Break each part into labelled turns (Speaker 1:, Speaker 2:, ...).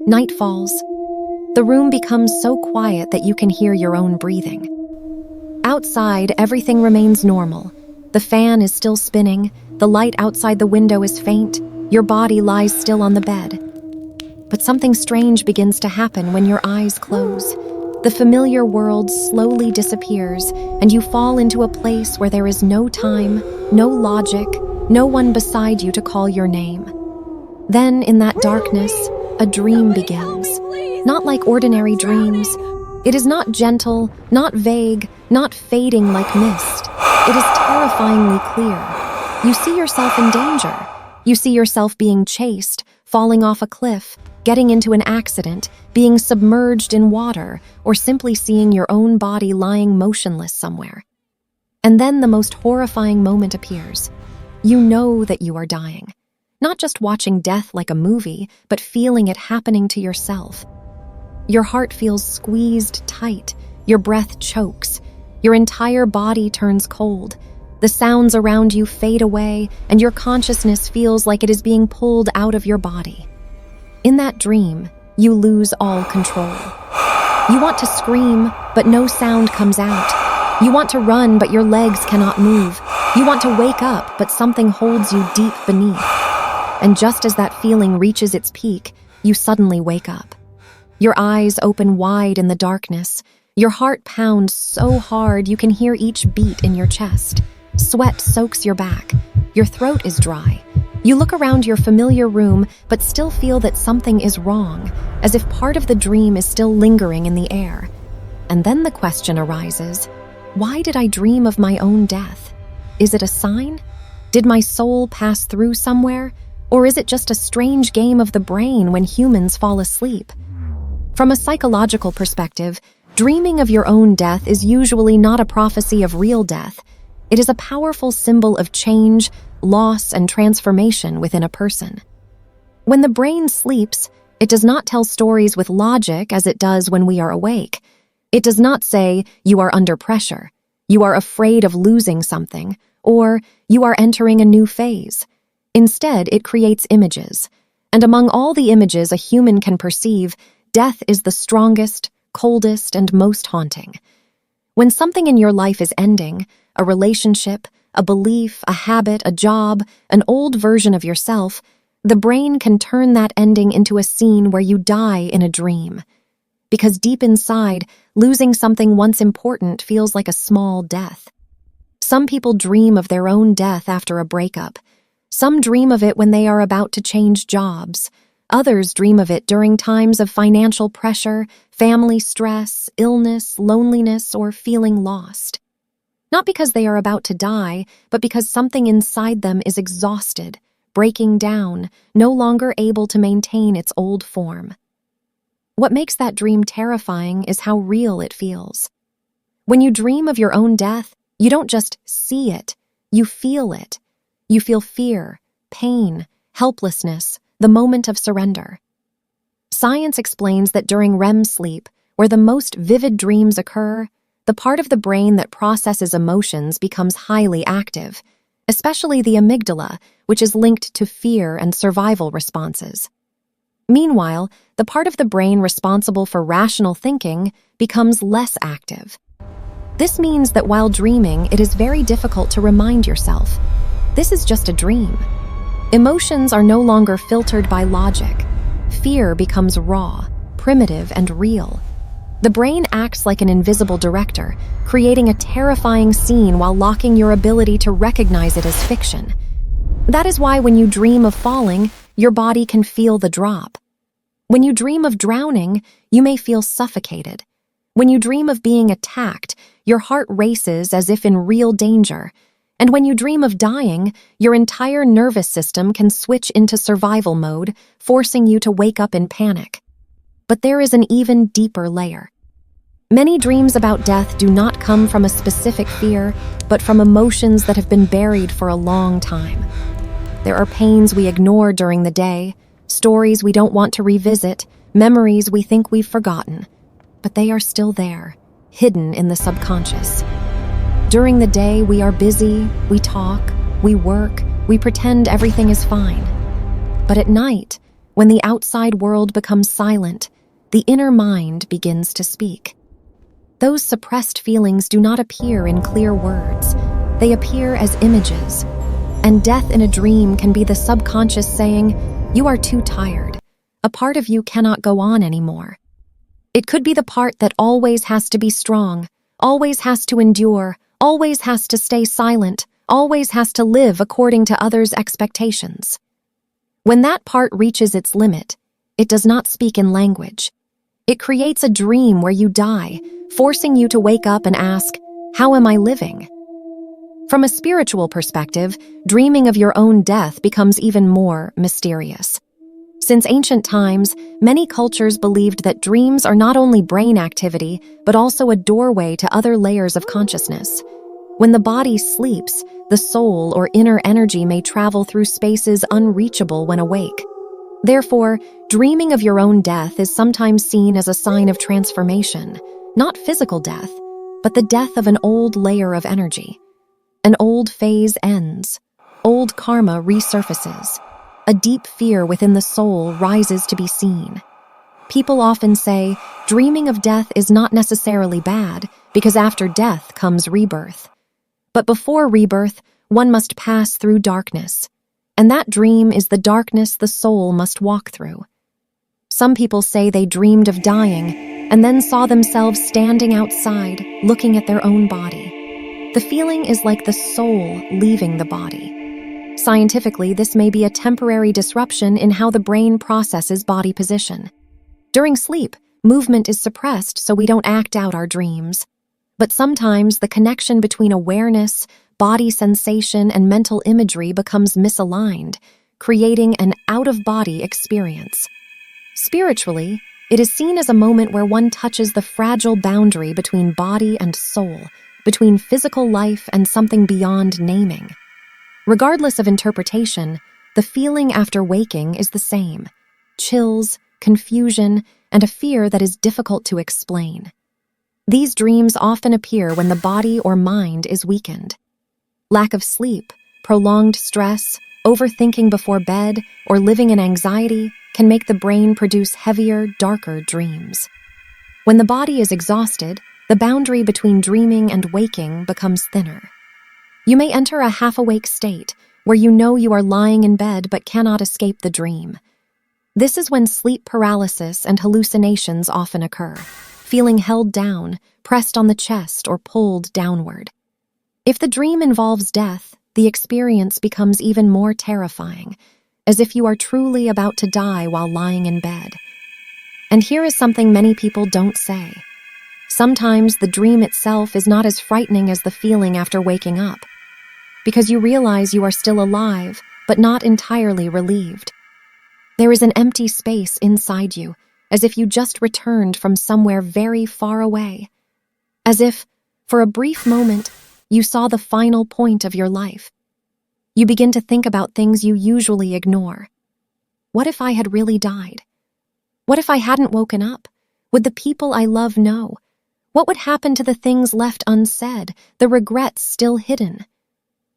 Speaker 1: Night falls. The room becomes so quiet that you can hear your own breathing. Outside, everything remains normal. The fan is still spinning, the light outside the window is faint, your body lies still on the bed. But something strange begins to happen when your eyes close. The familiar world slowly disappears, and you fall into a place where there is no time, no logic, no one beside you to call your name. Then, in that darkness, a dream begins. Not like ordinary dreams. It is not gentle, not vague, not fading like mist. It is terrifyingly clear. You see yourself in danger. You see yourself being chased, falling off a cliff, getting into an accident, being submerged in water, or simply seeing your own body lying motionless somewhere. And then the most horrifying moment appears. You know that you are dying. Not just watching death like a movie, but feeling it happening to yourself. Your heart feels squeezed tight, your breath chokes, your entire body turns cold, the sounds around you fade away, and your consciousness feels like it is being pulled out of your body. In that dream, you lose all control. You want to scream, but no sound comes out. You want to run, but your legs cannot move. You want to wake up, but something holds you deep beneath. And just as that feeling reaches its peak, you suddenly wake up. Your eyes open wide in the darkness. Your heart pounds so hard you can hear each beat in your chest. Sweat soaks your back. Your throat is dry. You look around your familiar room, but still feel that something is wrong, as if part of the dream is still lingering in the air. And then the question arises, why did I dream of my own death? Is it a sign? Did my soul pass through somewhere? Or is it just a strange game of the brain when humans fall asleep? From a psychological perspective, dreaming of your own death is usually not a prophecy of real death. It is a powerful symbol of change, loss, and transformation within a person. When the brain sleeps, it does not tell stories with logic as it does when we are awake. It does not say, you are under pressure, you are afraid of losing something, or you are entering a new phase. Instead, it creates images. And among all the images a human can perceive, death is the strongest, coldest, and most haunting. When something in your life is ending, a relationship, a belief, a habit, a job, an old version of yourself, the brain can turn that ending into a scene where you die in a dream. Because deep inside, losing something once important feels like a small death. Some people dream of their own death after a breakup. Some dream of it when they are about to change jobs. Others dream of it during times of financial pressure, family stress, illness, loneliness, or feeling lost. Not because they are about to die, but because something inside them is exhausted, breaking down, no longer able to maintain its old form. What makes that dream terrifying is how real it feels. When you dream of your own death, you don't just see it, you feel it. You feel fear, pain, helplessness, the moment of surrender. Science explains that during REM sleep, where the most vivid dreams occur, the part of the brain that processes emotions becomes highly active, especially the amygdala, which is linked to fear and survival responses. Meanwhile, the part of the brain responsible for rational thinking becomes less active. This means that while dreaming, it is very difficult to remind yourself, this is just a dream. Emotions are no longer filtered by logic. Fear becomes raw, primitive, and real. The brain acts like an invisible director, creating a terrifying scene while locking your ability to recognize it as fiction. That is why when you dream of falling, your body can feel the drop. When you dream of drowning, you may feel suffocated. When you dream of being attacked, your heart races as if in real danger. And when you dream of dying, your entire nervous system can switch into survival mode, forcing you to wake up in panic. But there is an even deeper layer. Many dreams about death do not come from a specific fear, but from emotions that have been buried for a long time. There are pains we ignore during the day, stories we don't want to revisit, memories we think we've forgotten. But they are still there, hidden in the subconscious. During the day, we are busy, we talk, we work, we pretend everything is fine. But at night, When the outside world becomes silent, the inner mind begins to speak. Those suppressed feelings do not appear in clear words. They appear as images. And death in a dream can be the subconscious saying, "You are too tired. A part of you cannot go on anymore." It could be the part that always has to be strong, always has to endure, always has to stay silent, always has to live according to others' expectations. When that part reaches its limit, it does not speak in language. It creates a dream where you die, forcing you to wake up and ask, "How am I living?" From a spiritual perspective, dreaming of your own death becomes even more mysterious. Since ancient times, many cultures believed that dreams are not only brain activity, but also a doorway to other layers of consciousness. When the body sleeps, the soul or inner energy may travel through spaces unreachable when awake. Therefore, dreaming of your own death is sometimes seen as a sign of transformation, not physical death, but the death of an old layer of energy. An old phase ends. Old karma resurfaces. A deep fear within the soul rises to be seen. People often say, dreaming of death is not necessarily bad, because after death comes rebirth. But before rebirth, one must pass through darkness. And that dream is the darkness the soul must walk through. Some people say they dreamed of dying, and then saw themselves standing outside, looking at their own body. The feeling is like the soul leaving the body. Scientifically, this may be a temporary disruption in how the brain processes body position. During sleep, movement is suppressed so we don't act out our dreams. But sometimes the connection between awareness, body sensation, and mental imagery becomes misaligned, creating an out-of-body experience. Spiritually, it is seen as a moment where one touches the fragile boundary between body and soul, between physical life and something beyond naming. Regardless of interpretation, the feeling after waking is the same: chills, confusion, and a fear that is difficult to explain. These dreams often appear when the body or mind is weakened. Lack of sleep, prolonged stress, overthinking before bed, or living in anxiety can make the brain produce heavier, darker dreams. When the body is exhausted, the boundary between dreaming and waking becomes thinner. You may enter a half-awake state where you know you are lying in bed but cannot escape the dream. This is when sleep paralysis and hallucinations often occur, feeling held down, pressed on the chest, or pulled downward. If the dream involves death, the experience becomes even more terrifying, as if you are truly about to die while lying in bed. And here is something many people don't say. Sometimes the dream itself is not as frightening as the feeling after waking up, because you realize you are still alive, but not entirely relieved. There is an empty space inside you, as if you just returned from somewhere very far away. As if, for a brief moment, you saw the final point of your life. You begin to think about things you usually ignore. What if I had really died? What if I hadn't woken up? Would the people I love know? What would happen to the things left unsaid, the regrets still hidden?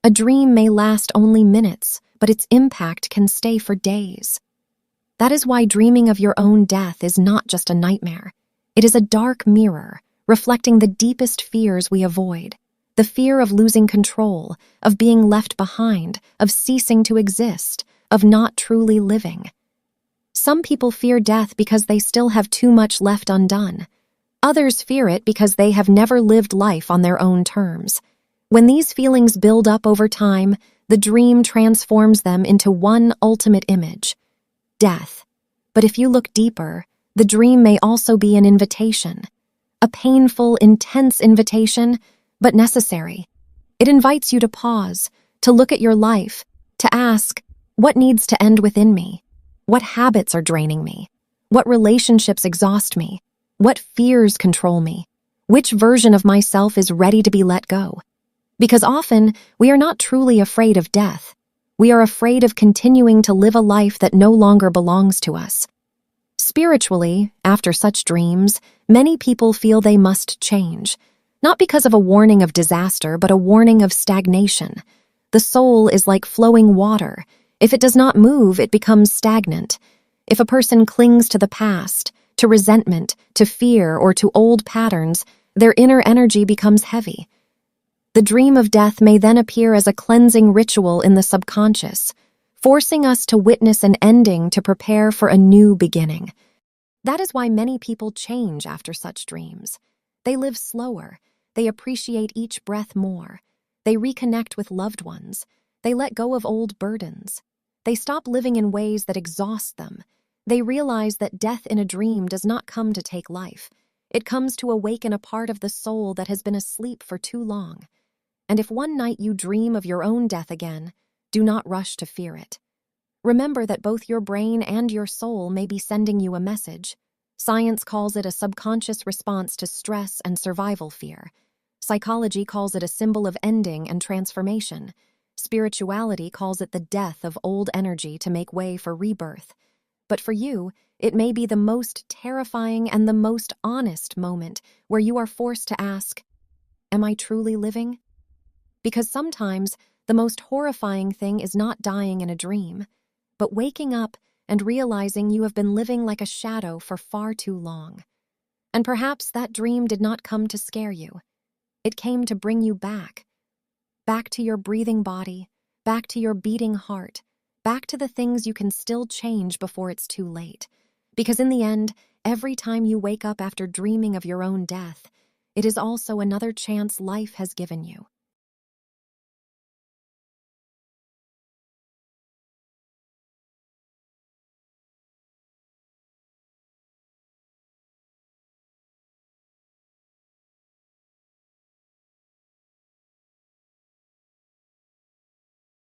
Speaker 1: A dream may last only minutes, but its impact can stay for days. That is why dreaming of your own death is not just a nightmare. It is a dark mirror, reflecting the deepest fears we avoid. The fear of losing control, of being left behind, of ceasing to exist, of not truly living. Some people fear death because they still have too much left undone. Others fear it because they have never lived life on their own terms. When these feelings build up over time, the dream transforms them into one ultimate image: death. But if you look deeper, the dream may also be an invitation. A painful, intense invitation, but necessary. It invites you to pause, to look at your life, to ask, what needs to end within me? What habits are draining me? What relationships exhaust me? What fears control me? Which version of myself is ready to be let go? Because often, we are not truly afraid of death. We are afraid of continuing to live a life that no longer belongs to us. Spiritually, after such dreams, many people feel they must change. Not because of a warning of disaster, but a warning of stagnation. The soul is like flowing water. If it does not move, it becomes stagnant. If a person clings to the past, to resentment, to fear, or to old patterns, their inner energy becomes heavy. The dream of death may then appear as a cleansing ritual in the subconscious, forcing us to witness an ending to prepare for a new beginning. That is why many people change after such dreams. They live slower, they appreciate each breath more, they reconnect with loved ones, they let go of old burdens. They stop living in ways that exhaust them. They realize that death in a dream does not come to take life. It comes to awaken a part of the soul that has been asleep for too long. And if one night you dream of your own death again, do not rush to fear it. Remember that both your brain and your soul may be sending you a message. Science calls it a subconscious response to stress and survival fear. Psychology calls it a symbol of ending and transformation. Spirituality calls it the death of old energy to make way for rebirth. But for you, it may be the most terrifying and the most honest moment where you are forced to ask, am I truly living? Because sometimes the most horrifying thing is not dying in a dream, but waking up and realizing you have been living like a shadow for far too long. And perhaps that dream did not come to scare you. It came to bring you back to your breathing body, back to your beating heart, back to the things you can still change before it's too late. Because in the end, every time you wake up after dreaming of your own death, it is also another chance life has given you.